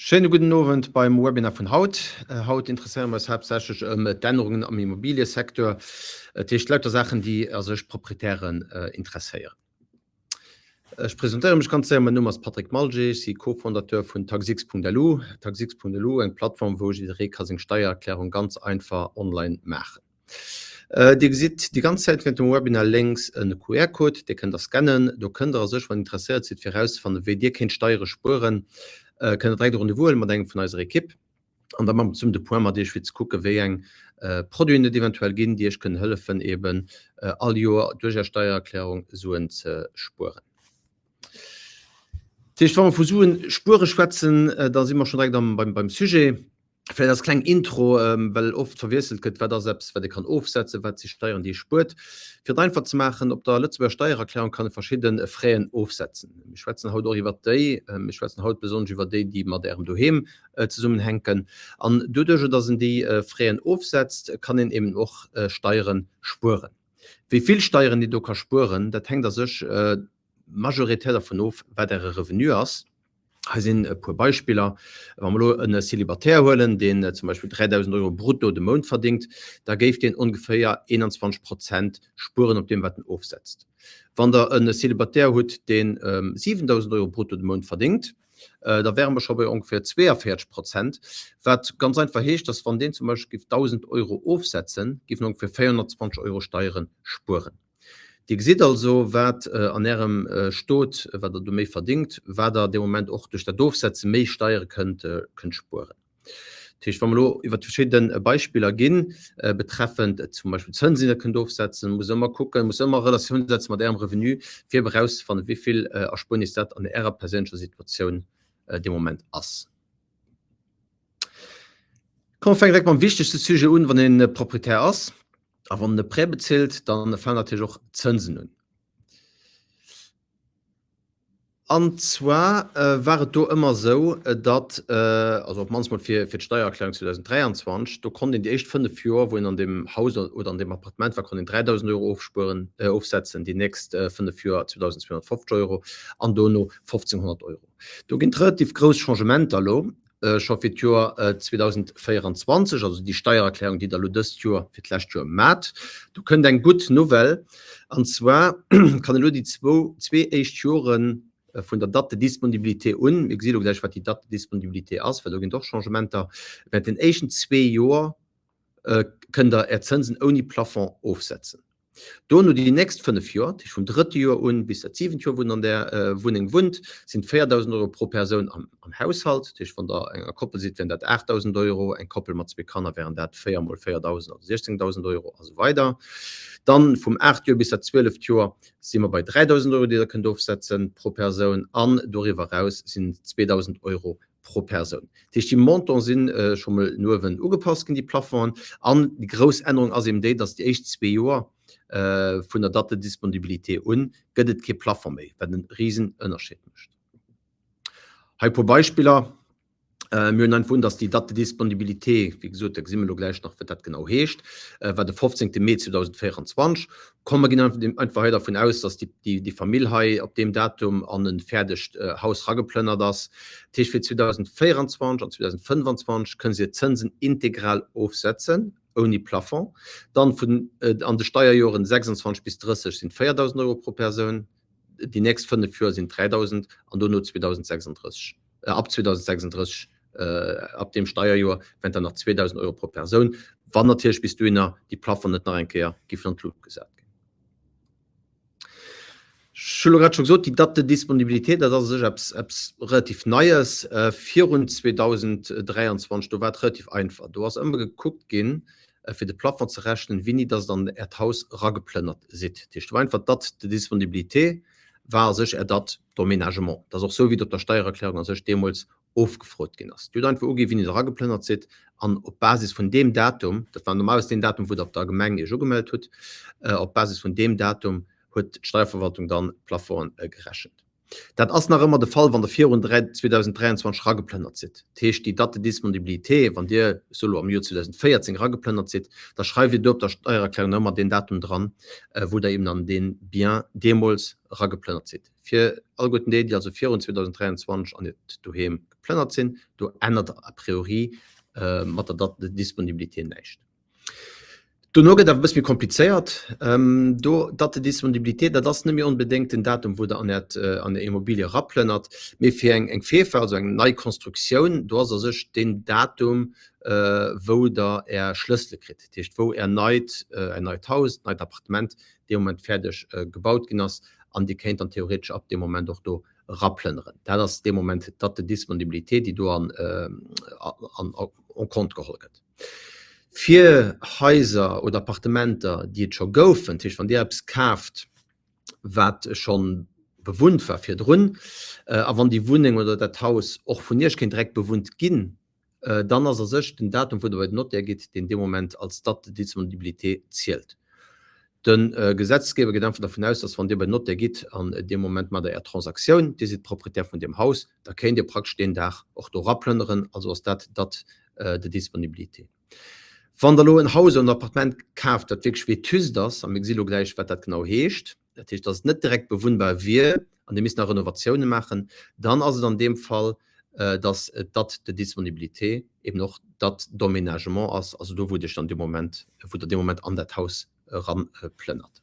Schönen guten Abend beim Webinar von Haut. Haut interessieren wir uns hauptsächlich Änderungen am Immobiliensektor. Die lauter Sachen, die also Proprietären interessieren. Ich präsentiere mich ganz sehr, mein Name ist Patrick Malge, ich bin Co-Fondateur von Taxix.lu. Taxix.lu ist eine Plattform, wo ich die Steuererklärung ganz einfach online mache. Die sieht die ganze Zeit mit dem Webinar links einen QR-Code, die könnt ihr scannen. Da könnt ihr sich, wenn interessiert seid, herausfinden, wie ihr könnt Steuern spüren. Könnt direkt Rendezvous mit einem von unserer Equipe. Und dann machen wir zum Point mal die Schweiz gucken, wie ein Produkte eventuell gehen, die ich können helfen, eben all Jahr durch eine Steuererklärung so zu spüren. Wenn wir versuchen, Spuren schwätzen, da sind wir schon direkt beim Sujet. Vielleicht das kleine Intro, weil oft verwechselt wird, wer da selbst, wer die kann aufsetzen, was sie steuern, die spürt. Für einfach zu machen, ob der letzte Steuererklärung kann verschiedene Freien aufsetzen. Wir schwätzen heute auch über die, wir schwätzen heute besonders über die mit deren daheim zusammenhängen. Und dadurch, dass man die Freien aufsetzt, kann man eben auch Steuern spüren. Wie viel Steuern die du kann spüren, das hängt sich majoritär davon auf, wer der Revenu ist. Da sind ein paar Beispiele. Wenn wir einen Zelibatär holen, den zum Beispiel 3.000 € brutto den Monat verdient, da gibt den ungefähr 21% Spuren, auf dem was er aufsetzt. Wenn der einen Zelibatär hat, den 7.000 € brutto den Monat verdient, da wären wir schon bei ungefähr 42%. Was ganz einfach heißt, dass von denen zum Beispiel 1.000 € aufsetzen, gibt ungefähr 420 € Steuern Spuren. Die sieht also, was an ihrem Stot, was du mehr verdient, was da dem Moment auch durch das Aufsetzen mehr Steuern könnt spüren. Wenn wir über verschiedene Beispiele gehen, betreffend zum Beispiel Zinsen, die könnt aufsetzen, muss immer gucken, muss immer Relation setzen mit ihrem Revenu, für herauszufinden, wie viel Ersparnis das an ihrer persönlichen Situation dem Moment ist. Kommen wir direkt beim wichtigsten Sujet an, wenn ein Proprietär ist. Aber wenn man Prä bezahlt, dann fallen natürlich auch Zinsen an. Und zwar war es da immer so, dass, also manchmal für die Steuererklärung 2023, da konnten die ersten 5 Jahre, wo in an dem Haus oder an dem Appartement war, konnten 3.000 € aufsetzen, die nächsten 5 Jahre 2.250 € und dann noch 1.500 €. Da gibt es relativ große Changements. Schon für das Jahr 2024, also die Steuererklärung, die da das Jahr für das letzte Jahr macht. Du könnt eine gute Novelle, und zwar kann nur die zwei ersten Jahre von der Datendisponibilität an. Ich sehe gleich, was die Datendisponibilität ist, weil da gibt es doch Changements. Während den ersten 2 Jahren könnt ihr Zinsen ohne Plafond aufsetzen. Dann nur die nächsten 5 Jahre, vom 3. Jahr an bis zum 7. Jahr, wo an der Wohnung wohnt, sind 4.000 € pro Person am Haushalt. Von der einer Koppel sieht, wenn das 8.000 €, ein Koppel mit 2 Kindern wären das 4 mal 4.000, also 16.000 € und so weiter. Dann vom 8. Jahr bis zum 12. Jahr sind wir bei 3.000 €, die ihr könnt aufsetzen pro Person. Und darüber raus sind 2.000 € pro Person. Die Montants sind schon mal nur angepasst in die Plafond. Und die grosse Änderung ist eben die, dass die ersten 2 Jahre von der Datendisponibilität an gibt es kein Plafond mehr, was einen riesen Unterschied macht. Ein paar Beispiele. Wir haben einfach, dass die Datendisponibilität, wie gesagt, da sehen wir gleich noch, was das genau heißt, war der 15. Mai 2024. Kommen wir einfach davon aus, dass die Familie ab dem Datum an ein fertiges Haus rangeplündert ist. Für 2024 und 2025 können Sie Zinsen integral aufsetzen, ohne Plafond. Dann an den Steuerjahren 26 bis 30 sind 4.000 € pro Person. Die nächsten 5 Jahre sind 3.000 und dann nur 2036. Ab 2036, ab dem Steuerjahr, wenn dann noch 2.000 € pro Person. Wann natürlich bist du in die Plafond nicht nach einkehr, gibt es Flug gesagt. Ich habe gerade schon gesagt, die Datendisponibilität, das ist etwas relativ Neues. Für 2023, da war es relativ einfach. Du hast immer geguckt, für die Plattform zu rechnen, wie nie das dann das Haus rangeplündert sieht. Das war einfach die Disponibilität, war sich das Doménagement. Das ist auch so, wie du der Steuererklärung sich damals aufgefragt hast. Du hast einfach angegeben, wie nie das rangeplündert sieht, und auf Basis von dem Datum, das war normalerweise das Datum, wo der Gemeinde schon gemeldet hat, auf Basis von dem Datum hat die Steuerverwaltung dann Plafond gerechnet. Das ist noch immer der Fall, wenn der 2023 rangeplündert ist. Das heißt, die Datendisponibilität, wenn die solo am Jahr 2014 rangeplündert ist, da schreibe ich auf der Steuererklärung immer den Datum dran, wo da eben dann den Bien damals rangeplündert ist. fir all goten Dé, die also 2023 an net doheem geplënnert sinn, do ändert a priori mat der dat de Disponibilitéit näicht. Du no dat bis mir kompliziert dat de Disponibilitéit, dat das nemmi unbedingt den Datum wo der an der Immobilie rapplennert, mé fir eng Fefer also eng Neikonstruktionun, do sech den Datum wo der Schlüssel krit. Techt wo neit ein neues Haus, neit Appartement, de moment fertig gebaut ginnners, an die kennt an theoretisch ab dem Moment doch do rapplenneren. Da das dem Moment dat de Disponibilitéit, die du an Kont geholget. 4 Häuser oder Appartementer, die schon goufen, van der Apps kaft, wat schon bewohnt war fir run, a wann die Wohnung oder dat Haus och von ihr kind direkt bewohnt ginn, dann as sech den Datum wo der not geht, den dem Moment als dat die Disponibilität zielelt. Den Gesetzgeber geht einfach davon aus, dass van dir bei not geht an dem Moment mal der Transaktion, die sind proprietär von dem Haus, da kennt ihr praktisch den Dach auch do rapplnneren, also was dat de Disponibilität. Van der lo en Haus und Appartement kaft, dat wie tys das am Exilo gleich wat dat genau heescht, dat ist das net direkt bewohnbar wie an dem miss nach Renovationen machen, dann also an dem Fall dass dat de Disponibilité eben noch dat Doménagement ass, also do wo dann dem Moment wo der dem Moment an dat Haus ran plënnert.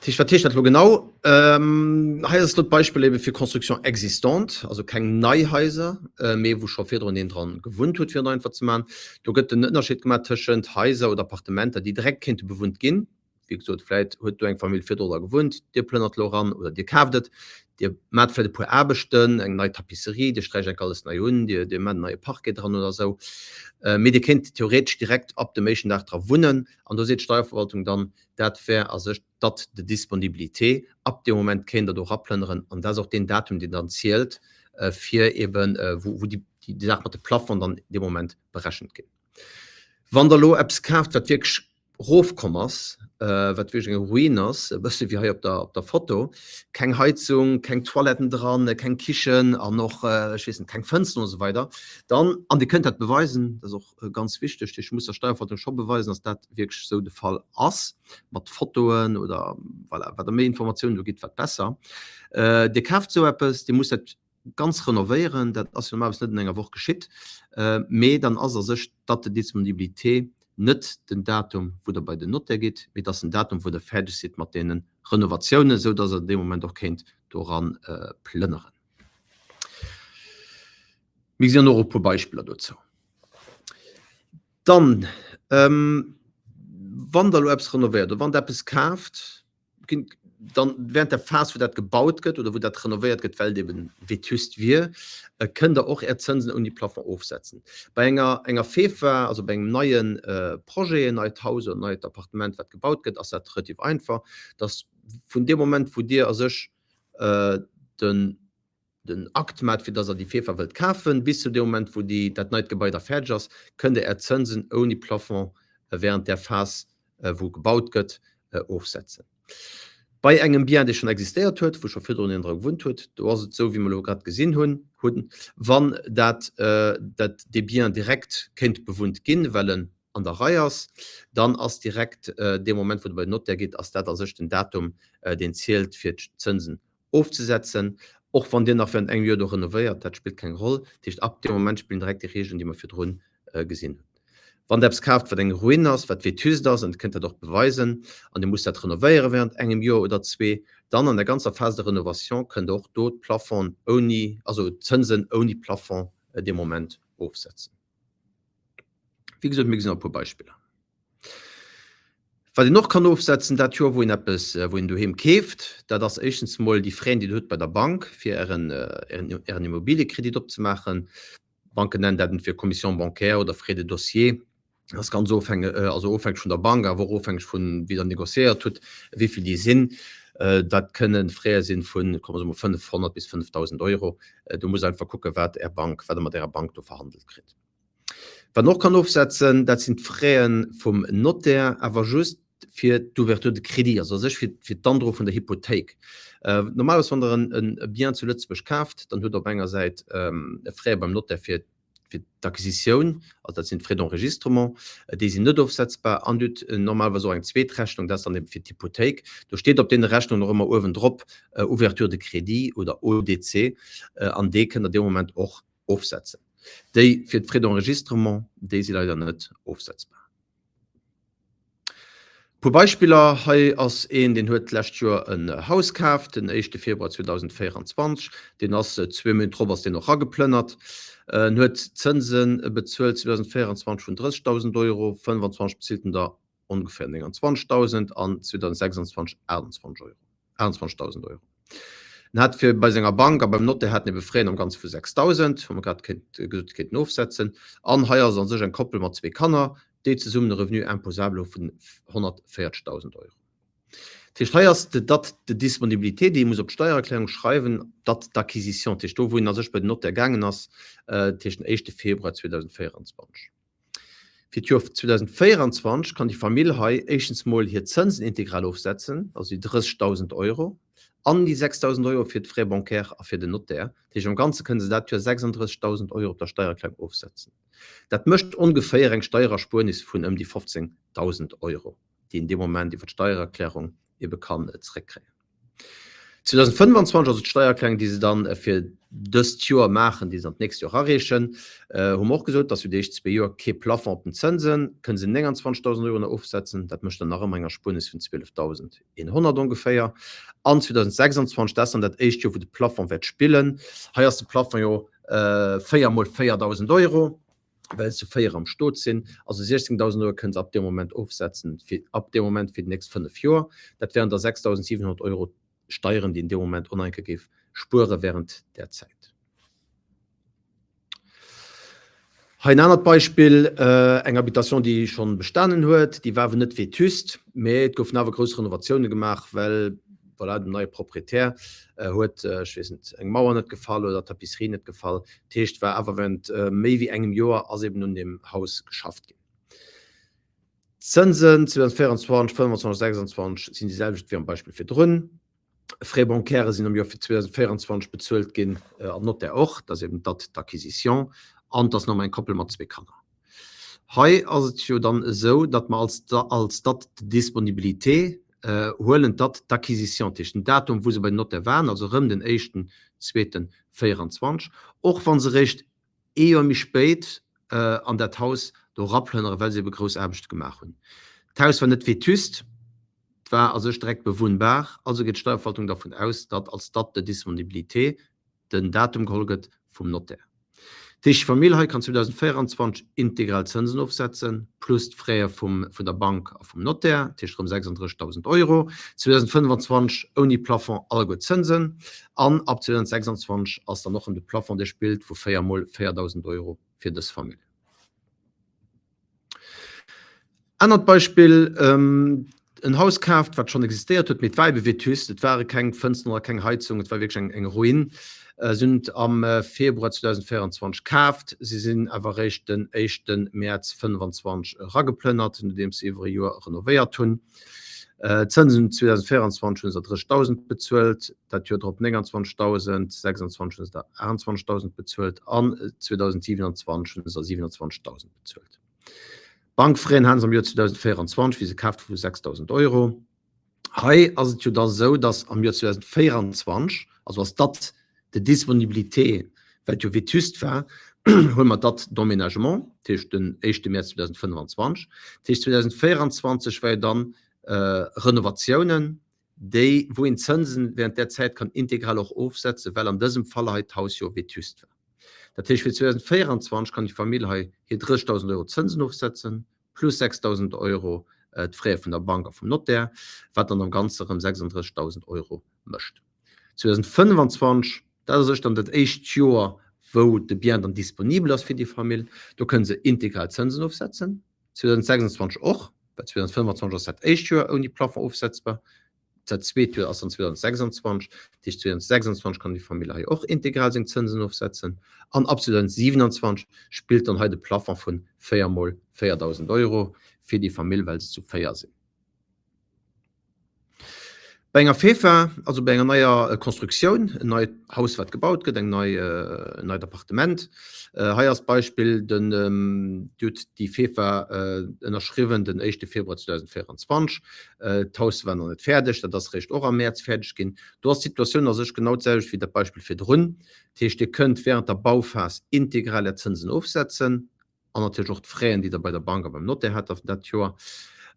Ich verstehe das genau. Heißt das Beispiel für Konstruktion existant, also kein Neuhäuser, mehr wo schon viel dran gewohnt wird für einfach zu machen. Da gibt es einen Unterschied gemacht zwischen Häuser oder Appartementen, die direkt Kinder bewohnt gehen. Wie gesagt, vielleicht hat du eine Familie für $4 gewohnt, die plönnert ran oder die kauft, die macht vielleicht ein paar Arbeiten, eine neue Tapisserie, die streicht alles neu un, die macht ein neues Parkett dran oder so. Die Kind theoretisch direkt ab dem nächsten Tag drauf wohnen, und da sieht die Steuerverwaltung dann, das wäre also dat de Disponibilité ab dem Moment Kinder durch abplnneren, und das auch den Datum, den dann zählt, für eben wo die Plattform dann dem Moment berechnet geht. Wann der lo Apps kauft, wat wirklich Rofkommers, wat Ruiners, wie hier op der Foto, kein Heizung, kein Toiletten dran, kein Kichen, an noch kein Fenster und so weiter, dann an die könnt dat beweisen, das ist auch ganz wichtig. Ich muss der Steuerverwaltung schon beweisen, dass dat wirklich so der Fall ass, mat Fotoen oder wat mehr Informationen du geht wat besser. Die kauft so etwas, die muss ganz renovieren, dat as net in enger Woche geschieht, me dann as sech dat de Disponibilité net den Datum, wo der bei der Not geht, mit das ein Datum, wo der fertig sieht mit denen Renovationen, so dass dem Moment auch kennt daran plnneren. Wir sehen noch ein paar Beispiele dazu. Dann wann der Apps renoviert oder wann der Apps kauft, dann während der Phase, wo das gebaut wird oder wo das renoviert wird, weil eben vetüst wir, können da auch Zinsen und die Plattform aufsetzen. Bei einer Fefa, also bei einem neuen Projekt, ein neues Haus oder ein neues Appartement, das gebaut wird, ist das relativ einfach. Dass von dem Moment, wo dir also den Akt macht, für das die Fefa will kaufen, bis zu dem Moment, wo das neue Gebäude fertig ist, können Zinsen ohne die Plattform während der Phase, wo gebaut wird, aufsetzen. Bei engem Bien, der schon existiert huet, wo schon viel gewohnt huet, du hast so wie man gerade gesehen hun, wann dat de Bien direkt kennt bewohnt gin, wellen an der Reihe ist, dann as direkt dem Moment, wo du bei Not geht, as dat sech den Datum den zählt fir Zinsen aufzusetzen, auch von den nach für eng renoviert, dat spielt keine Rolle. Tisch ab dem Moment spielen direkt die Regeln, die man für drin gesehen hat. Wann der kauft wat eng Ruiners, wat wie das und könnt doch beweisen, an dem muss dat renovieren während engem Jahr oder 2, dann an der ganze Phase der Renovation könnt auch dort Plafond ohne, also Zinsen ohne Plafond dem Moment aufsetzen. Wie gesagt, mir sind ein paar Beispiele. Was ich noch kann aufsetzen, dat wo du hem käft, da das erstens mal die Freien, die du bei der Bank für ihren Immobilienkredit abzumachen. Banken nennen dat für Kommission bancaire oder Frais de Dossier. Das kann so aufhängt von der Bank, aber aufhängt von wie der negociiert tut, wie viel die sind. Dat können Freier sind von 500 bis 5.000 €. Du musst einfach gucken, was man der Bank verhandelt kriegt. Was noch kann aufsetzen, das sind Freien vom Notar, aber just für d'ouverture de Kredit, also sech für d'Andro von der Hypothek. Normalerweise, wenn ein Bien zu Lützburg kauft, dann hat er auf einer Seite frei beim Notar für fir d'Akquisition, also dat sind Frais d'Enregistrement, die sind net aufsetzbar an normal so eng Zweetrechnung, das an dem fir d'Hypothek. Du steht op den Rechnung noch immer owen drop Ouverture de Kredit oder ODC an de können dem Moment och aufsetzen. Déi fir d' Frais d'Enregistrement, déi sie leider net aufsetzbar. Pu Beispieler hai ass den huet lächt Joer en Haus kaft den 1. Februar 2024, den ass 2 Min Trobbers den noch ageplënnert, huet Zinsen bezuelt 2024 vun 30.000 €, 25 bezielten da ungefähr 20.000 an 2026 21.000 €. Hat fir bei senger Bank a beim Notte hat befreen am ganz vu 6.000 grad aufsetzen an haier an sech en Koppel mat 2 Kanner, dé ze summen Revenu imposable vun 140.000 €. Teierste dat de Disponibilitéit, die muss op Steuererklärung schreiben, dat d'Akquisition do wo sech bei Not ergangen ass techten 1. Februar 2024. Fi 2024 kann die Familie hai echensmoll hier Zinsen integral aufsetzen, also die 30.000 € an die 6.000 € fir d' Frais bancaire a fir den Notär. Tech am ganze können se dat 36.000 € op der Steuererklärung aufsetzen. Dat mëcht ungefähr eng Steuererspurnis vun die 15.000 €, die in dem Moment die Steuererklärung kann zurückkriegen. 2025 also die Steuererklärung, die sie dann für das Jahr machen, die sie nächstes Jahr erreichen, haben auch gesagt, dass wir die 2 Jahre kein Plafond auf den Zinsen, können sie 29.000 € aufsetzen, das möchte dann nach einer Spurnis von 12.100 ungefähr. An 2026, das dann das erste Jahr, wo der Plafond wird spielen, hier ist der Plafond ja 4 mal 4.000 €, weil sie 4 am Sturz sind. Also 16.000 € können sie ab dem Moment aufsetzen, ab dem Moment für die nächsten 5 Jahre. Das wären da 6.700 € Steuern, die in dem Moment uneingegeben Spuren während der Zeit. Ein anderes Beispiel, eine Habitation, die schon bestanden hat, die war nicht vetust, aber es gab aber größere Innovationen gemacht, weil der neue Proprietär hat eng Mauer nicht gefallen oder Tapisserie nicht gefallen. Das war aber während mehr wie einem Jahr als eben in dem Haus geschafft ging. Zinsen 2024, 25, 26 sind dieselben wie am Beispiel für drin. Frais bancaire sind am Jahr für 2024 bezahlt gehen, not der auch, das eben dat d'Akquisition, und das noch ein Koppel mit 2 Kanner. Hei also dann so, dass man als dat Disponibilität holen dat d'Akquisition den Datum, wo sie bei Note waren, also den 1.2.24, auch wenn sie recht eher mich spät an dat Haus do raplänner, weil sie be groß Erbecht gemacht haben. Das Haus war nicht vetust, war also direkt bewohnbar, also geht die Steuerverwaltung davon aus, dass als dat der Disponibilität den Datum geholget vom Notar. Die Familie kann 2024 integral Zinsen aufsetzen, plus die Freier von der Bank vom Notar, das ist um 36.000 €. 2025 ohne Plafond alle gut Zinsen, und ab 2026 als dann noch ein Plafond, der spielt, wo 4 mal 4.000 € für das Familie. Anderes Beispiel, ein Haus kauft, was schon existiert hat, mit Weibe vetust, es waren keine Fenster oder keine Heizung, es war wirklich eine Ruin, sind am Februar 2024 gekauft, sie sind aber recht den 1. März 2025 rangeplündert, indem sie über Jahr renoviert haben. Zinsen 2024 sind 30.000 bezahlt, das Jahr drauf 29.000, 26 sind 21.000 bezahlt, an 2027 sind 27.000 bezahlt. Bankfreien haben sie im Jahr 2024, wie sie kauft, für 6.000 €. Hei also es dann so, dass am Jahr 2024, also was das die Disponibilität, weil ja vetust war, holen wir das Doménagement, das ist den 1. März 2025. Das 2024 war dann Renovationen, die, wo in Zinsen während der Zeit kann integral auch aufsetzen, weil an diesem Fall halt Haus ja vetust war. Das heißt, für 2024 kann die Familie hier 30.000 € Zinsen aufsetzen, plus 6.000 € die Freier von der Bank auf dem Notar, was dann am Ganzen 36.000 € möchte. 2025, das ist dann das erste Jahr, wo der Bien dann disponibel ist für die Familie. Da können sie integral Zinsen aufsetzen. 2026 auch, bei 2025 ist das erste Jahr ohne Plafond aufsetzbar. Das zweite Jahr ist dann 2026. Die 2026 kann die Familie auch integral Zinsen aufsetzen. Und ab 2027 spielt dann heute Plafond von 4 mal 4.000 € für die Familie, weil sie zu 4 sind. Bei enger Fefa, also bei enger neuer Konstruktion, ein neues Haus wird gebaut gët, eng neu Appartement. Haier als Beispiel dut die Fefa ënnerschriwen den 1. Februar 2024. D'Haus war noch net fertig, das recht auch am März fertig gin. Du hast Situation sech genau selch wie der Beispiel fir Drun. Techt Di könnt während der Bauphase integrale Zinsen aufsetzen, an natürlich auch d'Fréen, die der bei der Bank beim Notar hat auf dat Joer.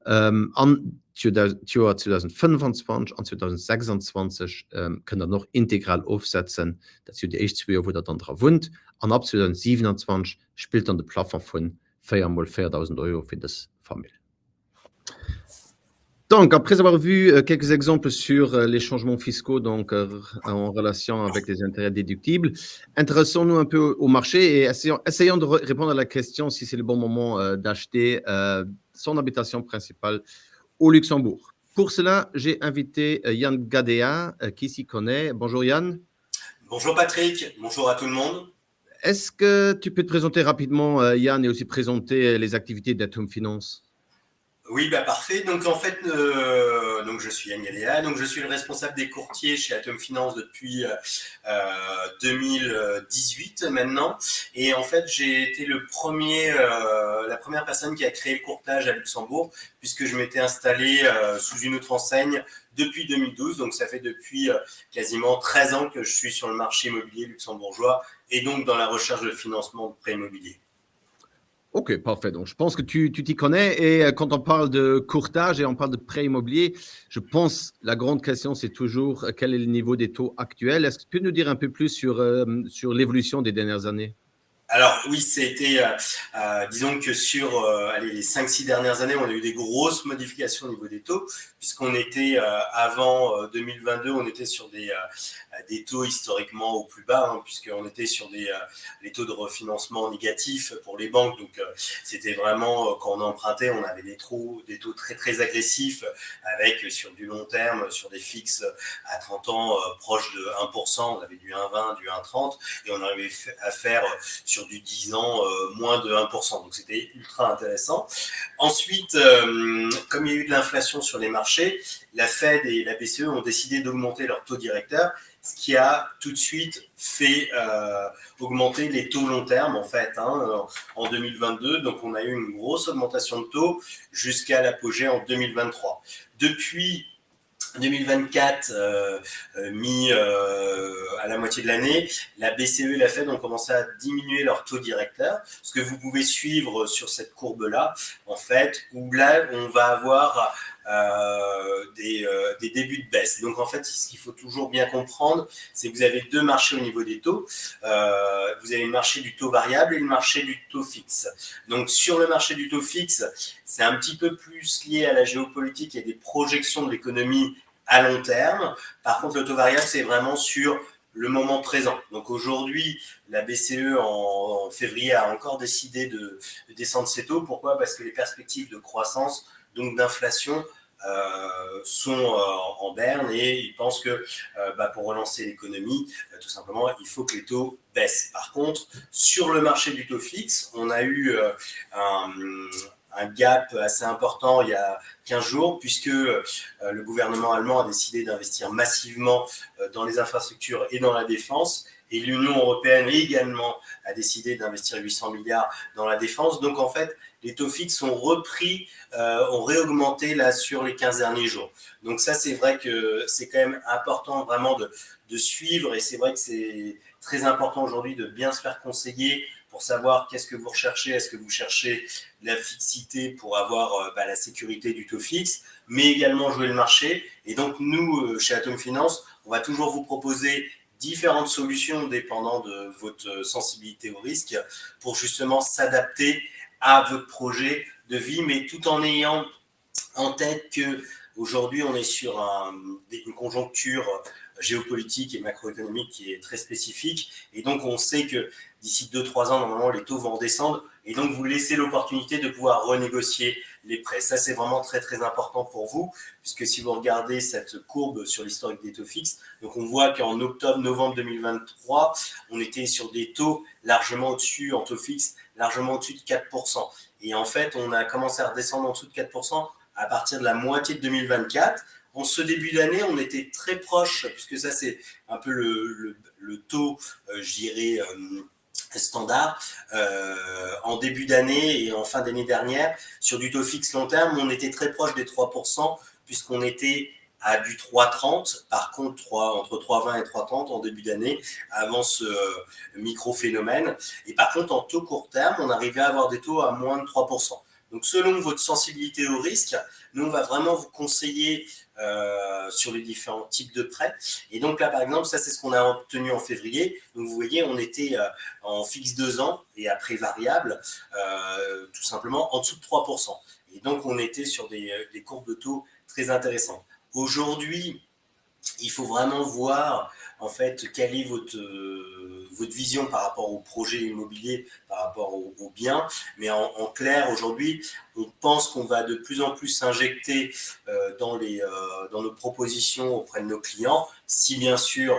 An Joer 2025 an 2026 kënne noch integral aufsetzen, dat die Eichzweer wo dat dann dra wund. An ab 2027 spielt an de Plaffer vun 4.000 € fir das Familie. Donc, après avoir vu quelques exemples sur les changements fiscaux donc, en relation avec les intérêts déductibles, intéressons-nous un peu au marché et essayons de répondre à la question si c'est le bon moment d'acheter son habitation principale au Luxembourg. Pour cela, j'ai invité Yann Gadea qui s'y connaît. Bonjour Yann. Bonjour Patrick, bonjour à tout le monde. Est-ce que tu peux te présenter rapidement, Yann, et aussi présenter les activités d'Atom Finance? Oui, parfait. Donc en fait, donc je suis Yann Gadea, donc je suis le responsable des courtiers chez Atom Finance depuis 2018 maintenant. Et en fait, j'ai été la première personne qui a créé le courtage à Luxembourg, puisque je m'étais installé sous une autre enseigne depuis 2012. Donc ça fait depuis quasiment 13 ans que je suis sur le marché immobilier luxembourgeois et donc dans la recherche de financement de prêts immobiliers. Ok, parfait. Donc, je pense que tu t'y connais. Et quand on parle de courtage et on parle de prêt immobilier, je pense la grande question, c'est toujours quel est le niveau des taux actuels. Est-ce que tu peux nous dire un peu plus sur l'évolution des dernières années? Alors oui, c'était, disons que sur les 5-6 dernières années, on a eu des grosses modifications au niveau des taux, puisqu'on était avant 2022, on était sur des taux historiquement au plus bas, hein, puisqu'on était sur les taux de refinancement négatifs pour les banques. Donc c'était vraiment, quand on empruntait, on avait des taux très très agressifs, avec sur du long terme, sur des fixes à 30 ans proches de 1%, on avait du 1,20, du 1,30, et on arrivait à faire sur du 10 ans moins de 1%. Donc c'était ultra intéressant. Ensuite, comme il y a eu de l'inflation sur les marchés, la Fed et la BCE ont décidé d'augmenter leur taux directeur, ce qui a tout de suite fait augmenter les taux long terme en fait en 2022. Donc on a eu une grosse augmentation de taux jusqu'à l'apogée en 2023. Depuis 2024, mis à la moitié de l'année, la BCE et la Fed ont commencé à diminuer leur taux directeur, ce que vous pouvez suivre sur cette courbe-là, en fait, où là, on va avoir des débuts de baisse. Donc, en fait, ce qu'il faut toujours bien comprendre, c'est que vous avez deux marchés au niveau des taux. Vous avez le marché du taux variable et le marché du taux fixe. Donc, sur le marché du taux fixe, c'est un petit peu plus lié à la géopolitique et des projections de l'économie à long terme. Par contre, le taux variable, c'est vraiment sur le moment présent. Donc aujourd'hui, la BCE en février a encore décidé de descendre ses taux. Pourquoi ? Parce que les perspectives de croissance, donc d'inflation, sont en berne et ils pensent que pour relancer l'économie, tout simplement, il faut que les taux baissent. Par contre, sur le marché du taux fixe, on a eu un gap assez important il y a 15 jours, puisque le gouvernement allemand a décidé d'investir massivement dans les infrastructures et dans la défense, et l'Union européenne également a décidé d'investir 800 milliards dans la défense. Donc en fait, les taux fixes ont réaugmenté là sur les 15 derniers jours. Donc ça, c'est vrai que c'est quand même important vraiment de suivre, et c'est vrai que c'est très important aujourd'hui de bien se faire conseiller pour savoir qu'est-ce que vous recherchez. Est-ce que vous cherchez la fixité pour avoir la sécurité du taux fixe, mais également jouer le marché. Et donc nous, chez Atom Finance, on va toujours vous proposer différentes solutions dépendant de votre sensibilité au risque pour justement s'adapter à votre projet de vie, mais tout en ayant en tête que aujourd'hui on est sur une conjoncture géopolitique et macroéconomique qui est très spécifique, et donc on sait que d'ici 2-3 ans, normalement, les taux vont redescendre, et donc vous laissez l'opportunité de pouvoir renégocier les prêts. Ça, c'est vraiment très, très important pour vous, puisque si vous regardez cette courbe sur l'historique des taux fixes, donc on voit qu'en octobre-novembre 2023, on était sur des taux largement au-dessus, en taux fixe, largement au-dessus de 4%. Et en fait, on a commencé à redescendre en dessous de 4% à partir de la moitié de 2024. En ce début d'année, on était très proche, puisque ça c'est un peu le taux, je dirais, standard. En début d'année et en fin d'année dernière, sur du taux fixe long terme, on était très proche des 3%, puisqu'on était à du 3,30. Par contre, entre 3,20 et 3,30 en début d'année, avant ce micro-phénomène. Et par contre, en taux court terme, on arrivait à avoir des taux à moins de 3%. Donc, selon votre sensibilité au risque, nous, on va vraiment vous conseiller sur les différents types de prêts. Et donc là, par exemple, ça, c'est ce qu'on a obtenu en février. Donc, vous voyez, on était en fixe 2 ans et après variable, tout simplement en dessous de 3%. Et donc, on était sur des courbes de taux très intéressantes. Aujourd'hui, il faut vraiment voir en fait quelle est votre vision par rapport au projet immobilier, par rapport aux biens. Mais en clair, aujourd'hui, on pense qu'on va de plus en plus s'injecter dans nos propositions auprès de nos clients, si bien sûr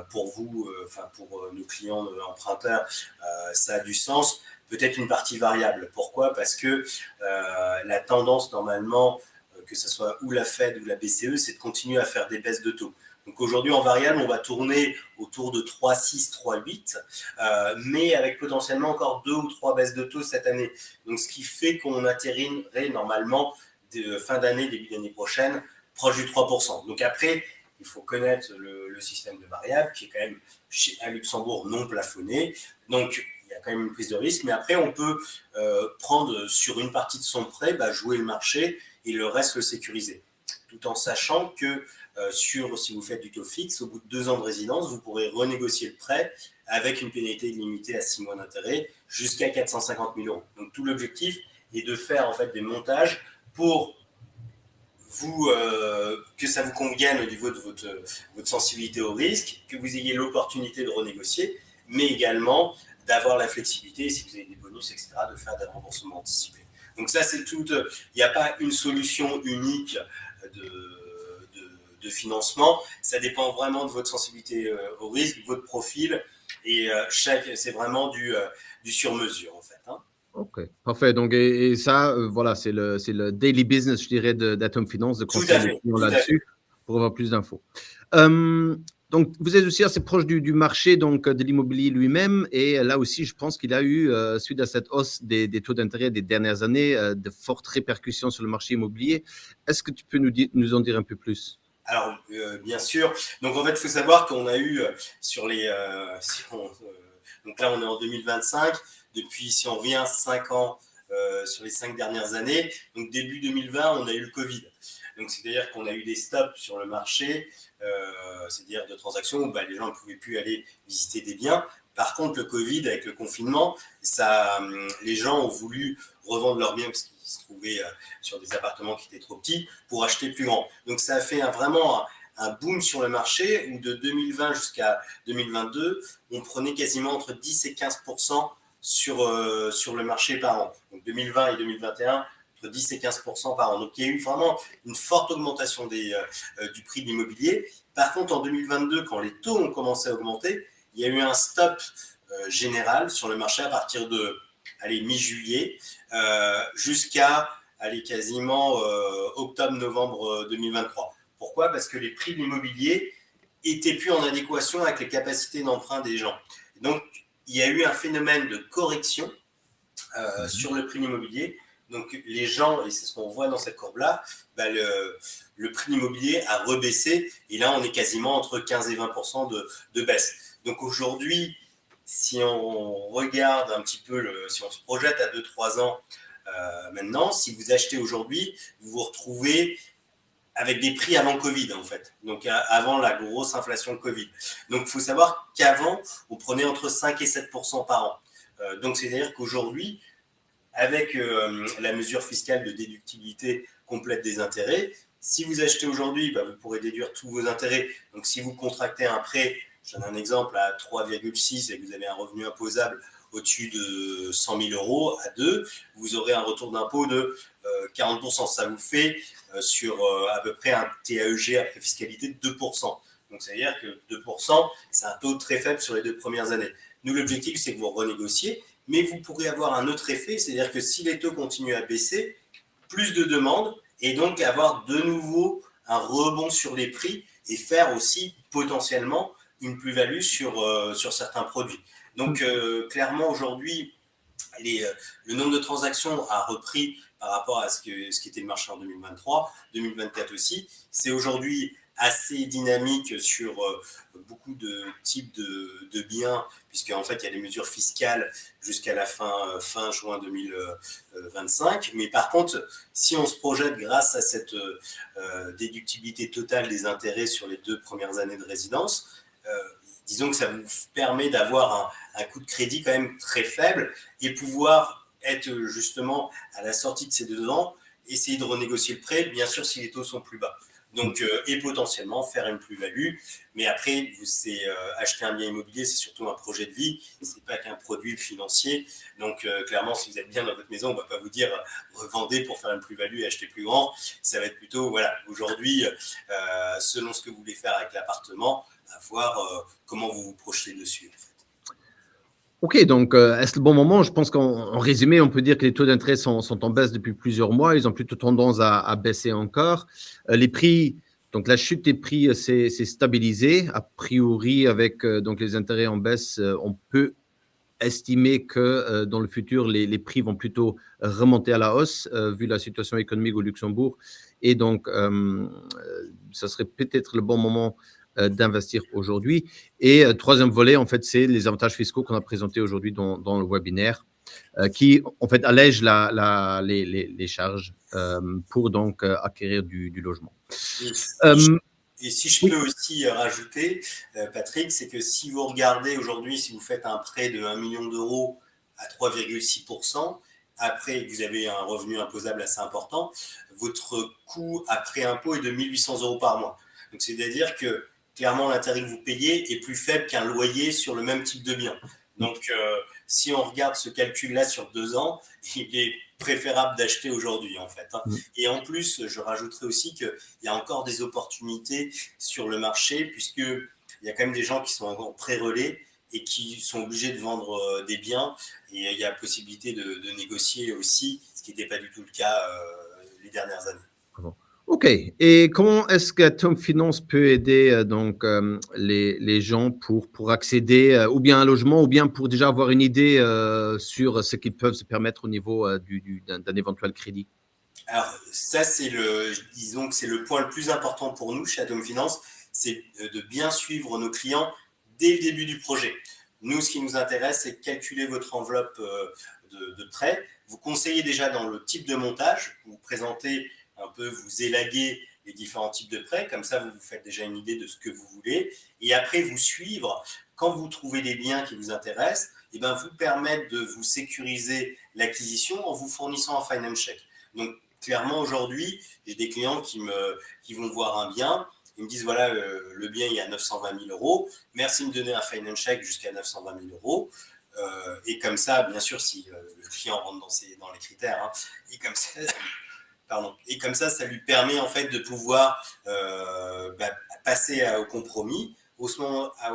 pour vous, pour nos clients emprunteurs, ça a du sens. Peut-être une partie variable. Pourquoi ? Parce que la tendance normalement, que ce soit ou la Fed ou la BCE, c'est de continuer à faire des baisses de taux. Donc aujourd'hui, en variable, on va tourner autour de 3,6, 3,8, mais avec potentiellement encore 2 ou 3 baisses de taux cette année. Donc ce qui fait qu'on atterrirait normalement de fin d'année, début d'année prochaine, proche du 3%. Donc après, il faut connaître le système de variable qui est quand même à Luxembourg non plafonné. Donc il y a quand même une prise de risque, mais après on peut prendre sur une partie de son prêt, jouer le marché et le reste le sécuriser. Tout en sachant que si vous faites du taux fixe, au bout de 2 ans de résidence, vous pourrez renégocier le prêt avec une pénalité limitée à 6 mois d'intérêt jusqu'à 450 000 €. Donc tout l'objectif est de faire en fait des montages pour vous, que ça vous convienne au niveau de votre sensibilité au risque, que vous ayez l'opportunité de renégocier, mais également d'avoir la flexibilité, si vous avez des bonus, etc., de faire des remboursements anticipés. Donc ça, c'est tout. Il n'y a pas une solution unique de financement. Ça dépend vraiment de votre sensibilité au risque, de votre profil, et c'est vraiment du sur-mesure, en fait. Ok, parfait. Donc, et ça, voilà, c'est le daily business, je dirais, d'Atom Finance, de conseiller les clients là-dessus pour avoir plus d'infos. Donc, vous êtes aussi assez proche du marché, donc de l'immobilier lui-même. Et là aussi, je pense qu'il a eu, suite à cette hausse des taux d'intérêt des dernières années, de fortes répercussions sur le marché immobilier. Est-ce que tu peux nous en dire un peu plus ? Alors, bien sûr. Donc, en fait, il faut savoir qu'on a eu sur les... donc là, on est en 2025. Depuis, si on revient 5 ans sur les 5 dernières années, donc début 2020, on a eu le Covid. Donc, c'est-à-dire qu'on a eu des stops sur le marché, c'est-à-dire de transactions où les gens ne pouvaient plus aller visiter des biens. Par contre, le Covid, avec le confinement, les gens ont voulu revendre leurs biens parce qu'ils se trouvaient sur des appartements qui étaient trop petits pour acheter plus grand. Donc, ça a fait vraiment un boom sur le marché où de 2020 jusqu'à 2022, on prenait quasiment entre 10 et 15% sur le marché par an. Donc, 2020 et 2021, 10 et 15% par an. Donc, il y a eu vraiment une forte augmentation du prix de l'immobilier. Par contre, en 2022, quand les taux ont commencé à augmenter, il y a eu un stop général sur le marché à partir de mi-juillet jusqu'à quasiment octobre-novembre 2023. Pourquoi ? Parce que les prix de l'immobilier étaient plus en adéquation avec les capacités d'emprunt des gens. Donc, il y a eu un phénomène de correction sur le prix de l'immobilier. Donc, les gens, et c'est ce qu'on voit dans cette courbe-là, le prix de l'immobilier a rebaissé. Et là, on est quasiment entre 15 et 20% de baisse. Donc, aujourd'hui, si on regarde un petit peu, si on se projette à 2-3 ans maintenant, si vous achetez aujourd'hui, vous vous retrouvez avec des prix avant Covid, en fait. Donc, avant la grosse inflation de Covid. Donc, il faut savoir qu'avant, on prenait entre 5 et 7% par an. Donc, c'est-à-dire qu'aujourd'hui, avec la mesure fiscale de déductibilité complète des intérêts, si vous achetez aujourd'hui, vous pourrez déduire tous vos intérêts. Donc, si vous contractez un prêt, je donne un exemple, à 3,6 et que vous avez un revenu imposable au-dessus de 100 000 € à 2, vous aurez un retour d'impôt de 40%. Ça vous fait sur à peu près un TAEG après fiscalité de 2%. Donc, c'est-à-dire que 2%, c'est un taux très faible sur les 2 premières années. Nous, l'objectif, c'est que vous renégociez, mais vous pourrez avoir un autre effet, c'est-à-dire que si les taux continuent à baisser, plus de demandes, et donc avoir de nouveau un rebond sur les prix et faire aussi potentiellement une plus-value sur certains produits. Donc clairement aujourd'hui, le nombre de transactions a repris par rapport à ce qui était le marché en 2023, 2024 aussi. C'est aujourd'hui assez dynamique sur beaucoup de types de biens, puisqu'en fait, il y a des mesures fiscales jusqu'à la fin juin 2025. Mais par contre, si on se projette grâce à cette déductibilité totale des intérêts sur les 2 premières années de résidence, disons que ça vous permet d'avoir un coût de crédit quand même très faible et pouvoir être justement à la sortie de ces 2 ans, essayer de renégocier le prêt, bien sûr si les taux sont plus bas. Donc, et potentiellement faire une plus-value. Mais après, c'est acheter un bien immobilier, c'est surtout un projet de vie, c'est pas qu'un produit financier. Donc, clairement, si vous êtes bien dans votre maison, on va pas vous dire revendez pour faire une plus-value et acheter plus grand. Ça va être plutôt, voilà, aujourd'hui, selon ce que vous voulez faire avec l'appartement, à voir comment vous vous projetez dessus. En fait. Ok, donc est-ce le bon moment? Je pense qu'en résumé, on peut dire que les taux d'intérêt sont en baisse depuis plusieurs mois. Ils ont plutôt tendance à baisser encore. Les prix, donc la chute des prix s'est stabilisée. A priori, avec donc les intérêts en baisse, on peut estimer que dans le futur, les prix vont plutôt remonter à la hausse, vu la situation économique au Luxembourg. Et donc, ça serait peut-être le bon moment d'investir aujourd'hui. Et troisième volet, en fait, c'est les avantages fiscaux qu'on a présentés aujourd'hui dans le webinaire, qui, en fait, allègent les charges pour donc acquérir du logement. Et si je peux aussi rajouter, Patrick, c'est que si vous regardez aujourd'hui, si vous faites un prêt de 1 million d'euros à 3,6%, après vous avez un revenu imposable assez important, votre coût après impôt est de 1 800 € par mois. Donc c'est-à-dire que clairement l'intérêt que vous payez est plus faible qu'un loyer sur le même type de bien. Donc si on regarde ce calcul-là sur 2 ans, il est préférable d'acheter aujourd'hui en fait. Et en plus, je rajouterai aussi qu'il y a encore des opportunités sur le marché, puisqu'il y a quand même des gens qui sont en pré-relais et qui sont obligés de vendre des biens, et il y a la possibilité de négocier aussi, ce qui n'était pas du tout le cas les dernières années. Ok. Et comment est-ce que Atom Finance peut aider donc les gens pour accéder ou bien à un logement ou bien pour déjà avoir une idée sur ce qu'ils peuvent se permettre au niveau d'un éventuel crédit? Alors ça, disons que c'est le point le plus important pour nous chez Atom Finance, c'est de bien suivre nos clients dès le début du projet. Nous, ce qui nous intéresse, c'est de calculer votre enveloppe de prêt. Vous conseillez déjà dans le type de montage, vous présentez un peu, vous élaguez les différents types de prêts, comme ça vous vous faites déjà une idée de ce que vous voulez, et après vous suivre, quand vous trouvez des biens qui vous intéressent, et ben vous permettre de vous sécuriser l'acquisition en vous fournissant un finance check. Donc clairement aujourd'hui, j'ai des clients qui vont voir un bien, ils me disent voilà, le bien il est à 920 000 €, merci de me donner un finance check jusqu'à 920 000 €, et comme ça, bien sûr, si le client rentre dans les critères, hein, et comme ça, et comme ça lui permet en fait de pouvoir passer au compromis. Au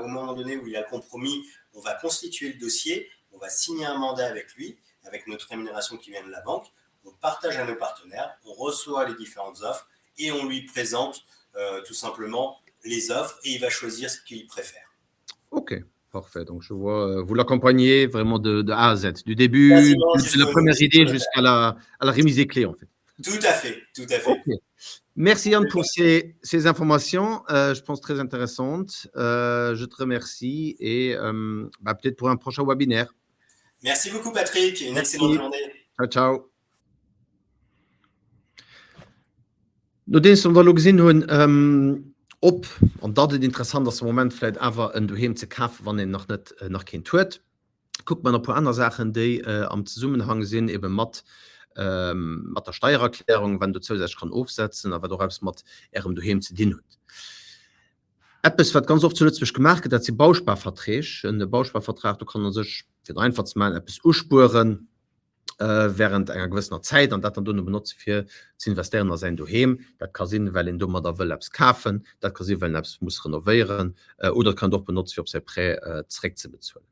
moment donné où il a le compromis, on va constituer le dossier, on va signer un mandat avec lui, avec notre rémunération qui vient de la banque, on partage à nos partenaires, on reçoit les différentes offres et on lui présente tout simplement les offres et il va choisir ce qu'il préfère. Ok, parfait. Donc je vois, vous l'accompagnez vraiment de A à Z, du début, de la première idée jusqu'à la remise des clés en fait. Tout à fait, tout à fait. Okay. Merci Yann pour ces informations, je pense très intéressantes. Je te remercie et peut-être pour un prochain webinaire. Merci beaucoup Patrick, une excellente journée. Ciao, ciao. No den som lo gesinn hunn op an dat het interessant dat moment vielleicht awer en duheem ze kaf, wann en noch net nach kind huet. Guckt man op po andere Sachen déi am Zusammenhang sinn eben mat der Steuererklärung, wenn du zusätzlich kann aufsetzen, aber du hast mat duheim ze din hunt. Etwas wat ganz oft zuletzt gemerkt, dat sie Bausparvertrag en Bausparvertrag, du kann sech fir einfach etwas uspuren während enger gewisser Zeit an dat dann du benutzt fir zu investieren se duheim. Dat kann sinn, well en dummer der will Apps kaufen, dat kann sie, well Apps muss renovieren oder kann doch benutzt fir op se Prä zurück zu bezahlen.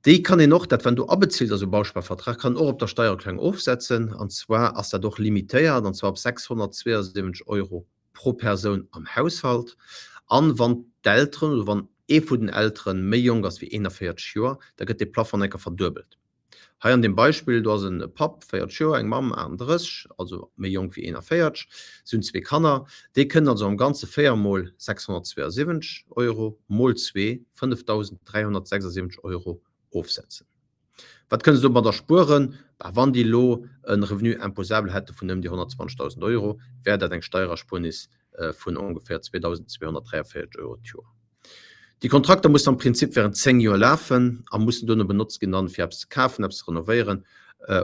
Die kann ich noch, dat wenn du abbezielt also Bausparvertrag kann auch op der Steuererklärung aufsetzen und zwar as er doch limitiert und zwar auf 672 Euro pro Person am Haushalt an wann d'Eltern oder wann vu den Eltern méi jung ass wie 41 Joer, da gëtt de Plafon enker verdubelt. Hei an dem Beispiel du hast en Pap 4 Joer eng Mam anderes, also méi jung wie 41 sind zwe Kanner, de können also am ganze Féiermol 672 Euro Mol 2 5.376 Euro aufsetzen. Wat können du bei der Spuren wann die Lo ein Revenu imposabel hätte von die 120.000 Euro wäre dat eng Steuererspunnis von ungefähr 2.243 Euro. Die Kontrakte muss am Prinzip während 10 Jahre laufen, muss du benutzt genannt für zu kaufen, zu renovieren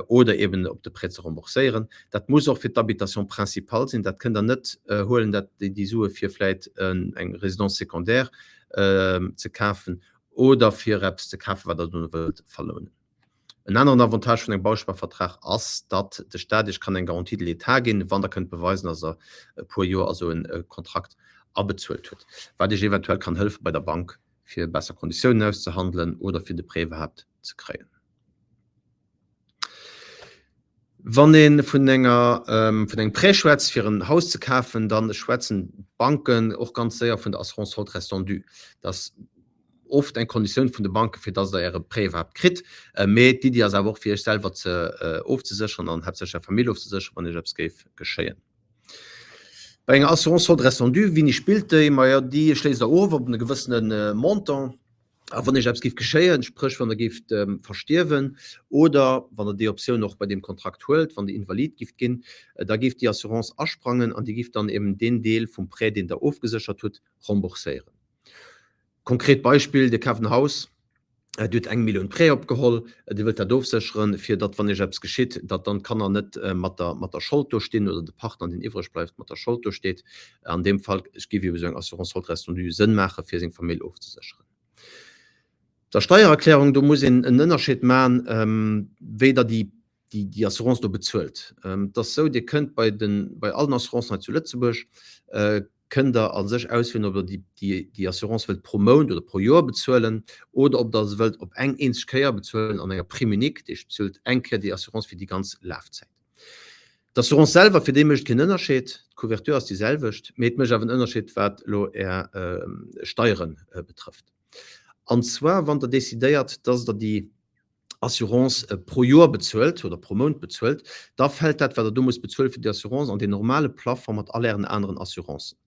oder eben op de Preise remboursieren. Dat muss auch für d'Habitation principal sein, dat können net holen dat die Sue für vielleicht eng Residenz sekundär zu kaufen oder für Raps zu kaufen, was du wilt verloren. Ein anderen Avantage von dem Bausparvertrag ist, dass der Staat kann eine Garantie de l'Etat geben, wann er könnt beweisen, dass er pro Jahr also einen Kontrakt abbezahlt hat. Weil ich eventuell kann helfen bei der Bank für bessere Konditionen auszuhandeln oder für die Präve zu kriegen. Wenn den von einem Präschwätz für ein Haus zu kaufen, dann schwätzen Banken auch ganz sehr von der Assurance Haute Restendu. Das oft eng Kondition vun de Banke fir dats ihre Präwerb krit méi die auch fir selber ze aufzusichern an hat sech Familie aufzusichern wann geif geschéien. Bei enger Assurance Haute Restendu wie ich spielte maier die schlä over op gewissen Montant wann ich gif geschéien sprich wann der Gift verstiwen oder wann die Option noch bei dem Kontrakt holt wann die Invalid gift gin da gift die Assurance ersprangen an die gift dann eben den Deel vum Prä den der aufgesichert huet remboursieren. Konkret Beispiel de Kaffenhaus dut 1 Million Prä opgeholl, de wilt der doofsecheren fir dat wann Apps geschitt, dat dann kann er net mat der Schulto stehen oder de Partner an den iwrech bleibt mat der Schulto steht. An dem Fall gi wie eng Assurancerest und Sinnmacher fir seg Familie aufzusecheren. Der Steuererklärung du muss en ënnerschiet ma weder die Assurance du bezuelt. Das so Di könnt bei allen Assuranzen zu Lützeburg können da an sich ausfinden, ob die Assurance will pro Monat oder pro Jahr bezahlen oder ob das Welt ob eng Keier bezahlen an einer Priminik, die bezahlt enke die Assurance für die ganze Laufzeit. Die Assurance selber für den möchte keinen Unterschied, die Kuvertur ist dieselbe, mit mich aber einen Unterschied, was Steuern betrifft. Und zwar, wenn der dezidiert, dass die Assurance pro Jahr bezahlt oder pro Monat bezahlt, da fällt das, was du musst bezahlen für die Assurance an die normale Plattform mit allen anderen Assuranzen.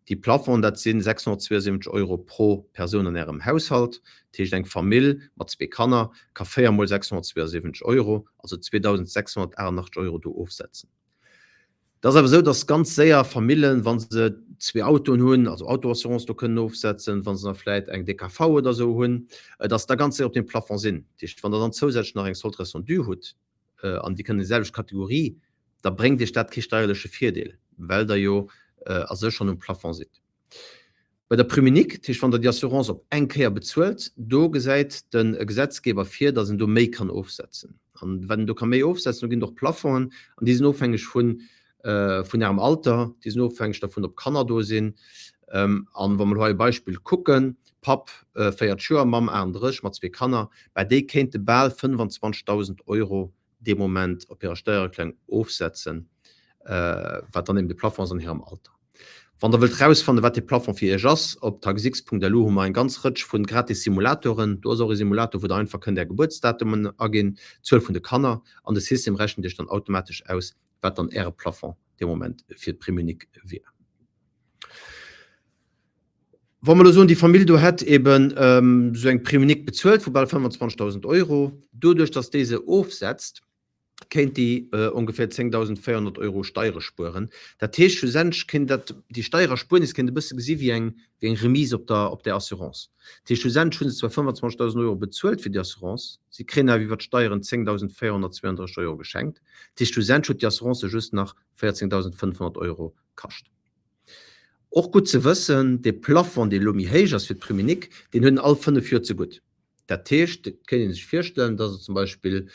Die Plattform das sind 672 Euro pro Person in ihrem Haushalt. Das ist eine Familie mit 2 Kindern, kann 4 mal 672 Euro, also 2.681 Euro aufsetzen. Das ist aber so, dass ganz sehr Familien, wenn sie 2 Autos haben, also Autoassurance können aufsetzen, wenn sie vielleicht ein DKV oder so haben, dass da ganz sehr auf dem Plafond sind. Wenn er dann zusätzlich noch ein Soltres und Du hat, an die dieselbe Kategorie, da bringt die Stadt kein steuerliche Vorteil, weil da ja also schon im Plafond sind. Bei der Priminik, wenn die Assurance auf einen Kehr bezahlt, da gesagt den Gesetzgeber für, dass du mehr kann aufsetzen. Und wenn du mehr aufsetzen, dann gehen doch Plafond, und die sind abhängig von ihrem Alter, die sind abhängig davon, ob Kanada sind. Und wenn wir ein Beispiel gucken, Pap 4 Jahre, Mam 31, mit 2 Kindern, bei denen könnte bald 25.000 Euro dem Moment auf ihrer Steuererklärung aufsetzen, was dann eben die Plafond sind in ihrem Alter. Wenn der wilt raus von der wat die Plafond für Jas op Tag 6.lu haben wir ein ganz Ritsch von gratis Simulatoren, da so Simulator, wo da einfach der Geburtsdatum agin 12 von der Kanner an das System rechnet dich dann automatisch aus, was dann eher Plafond dem Moment für Priminik wäre. Wenn man so die Familie du hat eben so ein Priminik bezahlt von bald 25.000 Euro, dadurch dass diese aufsetzt, kennt die ungefähr 10.400 Euro Steuerspuren. Der Tisch für Sensch kennt die Steuerspuren ist ein bisschen wie ein Remise auf der Assurance. Die für Sensch schon zwar 25.000 Euro bezahlt für die Assurance, sie kriegen ja wie wird Steuern 10.432 Euro geschenkt. Die für Sensch hat die Assurance just nach 14.500 Euro kostet. Auch gut zu wissen, der Plafond, der Lumi Hejas für Priminik, den haben alle 5 Jahre zu gut. Der Tisch, können Sie sich vorstellen, dass zum Beispiel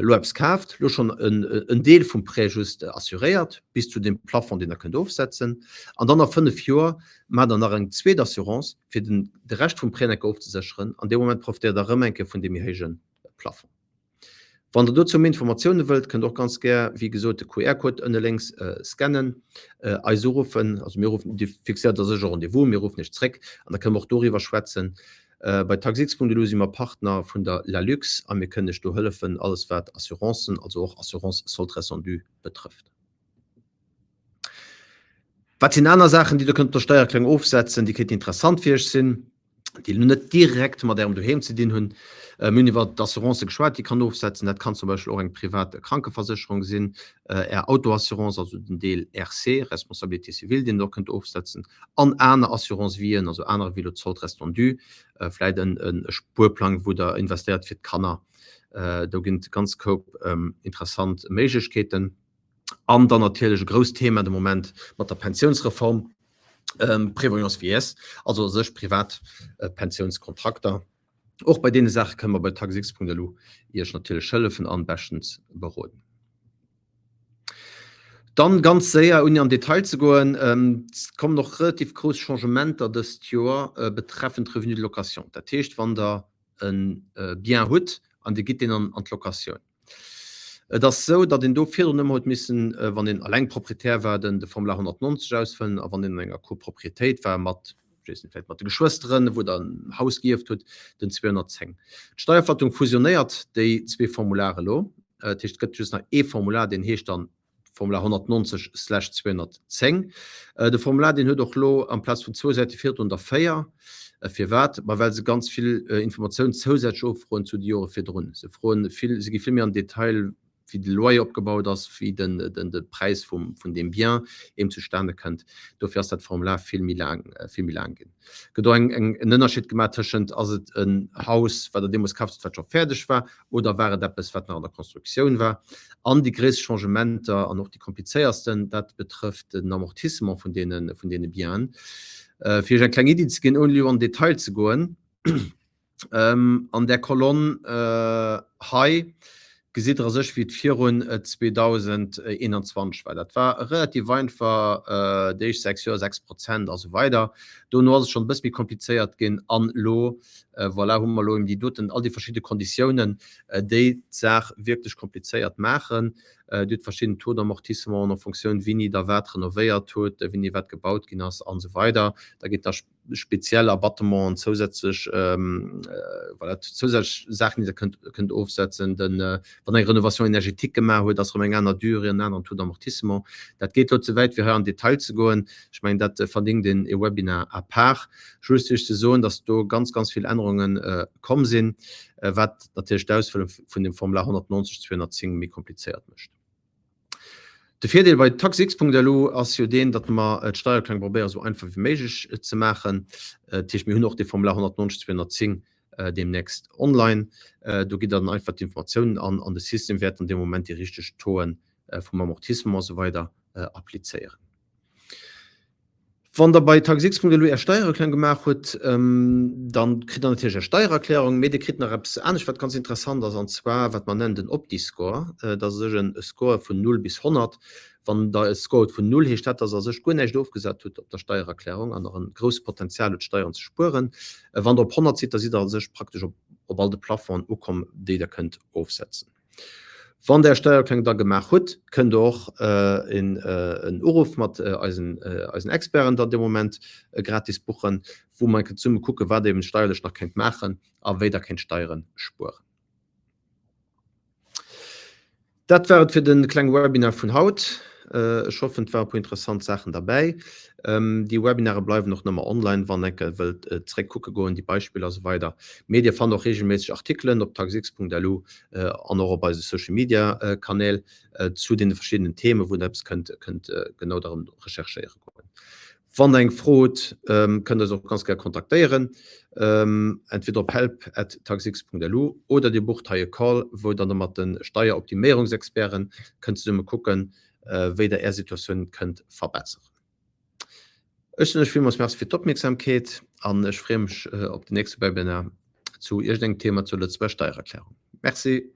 Loebs kauft, lo schon en Deel vum Pré just assuriert bis zu dem Plafond, den könnt aufsetzen. An dann nach 5 Joer mat nach eng zweet Assurance fir de recht vum Pränek aufzusecheren. An dem Moment profitiert der Remenke vun dem hegen Plafond. Wann der dazu Informationen wëlt, könnt auch ganz ger wie gesot de QR-Code ënne links scannen rufen, also mir rufen die fixiert Rendevous, mir rufen nicht Zreck, an der kann auch darüber schwätzen. Bei Tax6.lu immer Partner vun der Lalux an mir kënne du hëllefen alles wat Assurancen, also auch Assurance Sollresendu betrifft. Wat sind andere Sachen, die du könnt der Steuererklärung aufsetzen, die könnt interessant firch sinn, die net direkt mat du hem ze den hunn Miniwer d'Assurance geschwert, die kann aufsetzen, dat kann zum Beispiel auch eng private Krankenversicherung sinn, Autoassurance, also den Deel RC, Responsabilité civil, den der könnt aufsetzen, an einer Assurance wieen, also einer wie Zollrestendu, vielleicht en Spurplan, wo der investiert fir Kanner. Da ginnt ganz koop interessant Meigkeeten. An der natürlich Großthema dem Moment mat der Pensionsreform, Prävoyance VS, also sech privat Pensionskontrakter. Auch bei denen Sachen können wir bei Tax6.lu ihr natürlich Schëllefen anbestens beroden. Dann ganz sehr un an Detail zu goen, kommen noch relativ groß Changementer des Jahr betreffend Revenu de Lokation. Dat heißt, wann der ein bien hut an die geht den an Lokation. Das so, dat den do Fimmer missen wann den allein proprietär werden de Formular 190 ausfüllen, wann den enger Koproprietät war mat mat de Geschwisteren, wo dann Haus gift huet den 210. Steuerverwaltung fusioniert déi zwee Formulare lo. Gëtt nach E-Formular den hecht dann Formular 190/210. De Formular den huet doch lo am Platz vun 2 Seite 4 und der Feier fir wat, weil se ganz viel Informationen zusätzlich aufrufen zu die Jore fir run. Se gi viel mehr an Detail wie die Loyer abgebaut ist, wie den Preis von dem Bien eben zustande kommt. Dafür ist das Formular viel mehr lang gehen. Gedau einen Unterschied gemacht zwischen also ein Haus, weil der Demos kauft, schon fertig war, oder war das, was noch in der Konstruktion war. An die größten Changements und noch die kompliziertesten, das betrifft den Amortissement von denen Bien. Für eine kleine Idee zu gehen, ohne in Detail zu gehen, an der Kolonne High gesieht sech wie 2021, weil dat war relativ einfach 6%, also weiter. Du nur schon bis wie kompliziert gehen an lo, voilà, lo die Doten all die verschiedene Konditionen die wirklich kompliziert machen. Dit verschiedene Todamortissement noch Funktionen wie nie der Wert renoviert tut, wie nie Wert gebaut ginners an so weiter. Da geht das spezielle Abattement zusätzlich Sachen die könnt aufsetzen, denn wann eng Renovation energetik gemacht huet, dats eng einer Dyre an Todamortissement. Dat geht so weit wie an Detail zu goen. Ich mein dat verding den Webinar a part. Schlustig zu so, dass du ganz viel Änderungen kommen sinn, wat natürlich von dem Formular 190/210 mé kompliziert mischt. Der vierte bei Tax6.lu ass jo den, dat man Steuererklärung probieren so einfach wie möglich zu machen. Tisch mir hun noch die Formular 190/210 demnächst online. Du geht dann einfach die Informationen an das System, werden in dem Moment die richtigen Toren vom Amortissement und so weiter applizieren. Wenn der bei Tax6.lu eine Steuererklärung gemacht hat, dann kriegt er natürlich eine Steuererklärung. Mit der kriegt er etwas anderes, was ganz interessant ist, und zwar, was man nennt, den Opti-Score. Das ist ein Score von 0 bis 100. Wenn da ein Score von 0 ist, dass er sich gar nicht aufgesetzt hat auf der Steuererklärung, an ein großes Potenzial mit Steuern zu spüren. Wenn er auf 100 sieht, dann sieht er sich praktisch auf alle Plattformen ankommen, die er aufsetzen könnt. Wenn der Steuererklärung da gemacht hat, könnt ihr auch einen Anruf mit als Experten da dem Moment gratis buchen, wo man zum gucken, was eben steuerlich noch könnt machen, aber weder kein Steuern spüren. Das wäre für den kleinen Webinar von heute. Ich hoffe, es waren ein paar interessante Sachen dabei. Die Webinare bleiben noch mal online, wenn ihr wollt zurückgucken gehen, die Beispiele und so weiter. Medien fanden auch regelmäßig Artikel auf tax6.lu und auch bei den Social Media Kanälen zu den verschiedenen Themen, wo ihr könnt genau darum recherchieren können. Wenn ihr fragt, könnt ihr auch ganz gerne kontaktieren. Entweder auf help@tax6.lu oder die Buchtreihe Call, wo dann mit den Steueroptimierungsexperten könnt ihr mal gucken, wie der Situation könnt verbessern. Ich wünsche euch vielmals Merci für die Aufmerksamkeit und ich freue mich auf die nächste Webinar zu irgendeinem Thema zur letzten Steuererklärung. Merci.